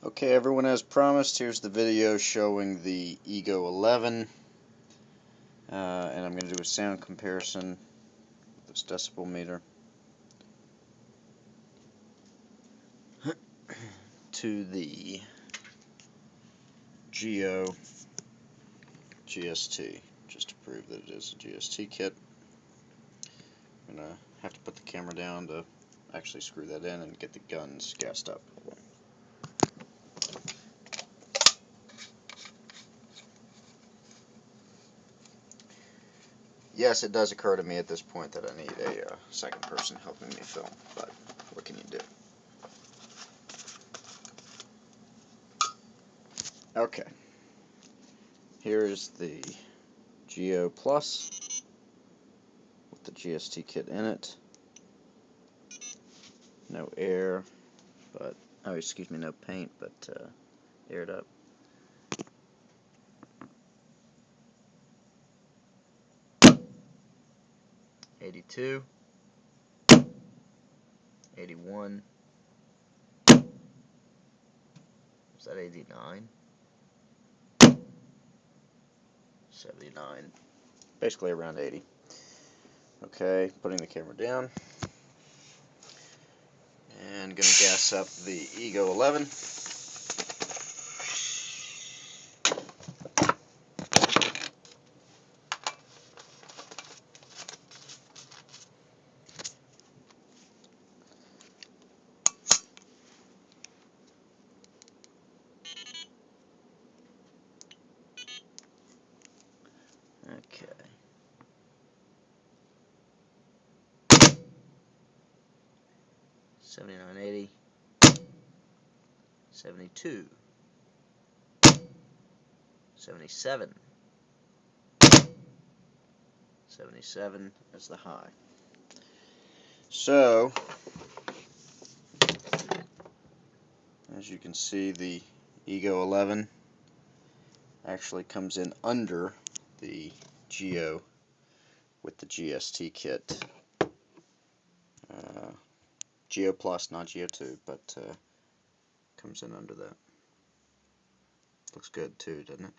Okay everyone, as promised, here's the video showing the EGO11 and I'm going to do a sound comparison with this decibel meter to the GEO GST, just to prove that it is a GST kit. I'm going to have to put the camera down to actually screw that in and get the guns gassed up. Yes, it does occur to me at this point that I need a second person helping me film, but what can you do? Okay, here is the GEO Plus with the GST kit in it. No air, but, oh excuse me, no paint, but aired up. $82, $81, is that $89? $79, basically around 80. Okay, putting the camera down, and gonna gas up the EGO11. Okay. $79.80, $72, $77, $77 is the high. So, as you can see, the EGO11 actually comes in under the GEO with the GST kit. GEO Plus, not GEO2, but comes in under that. Looks good too, doesn't it?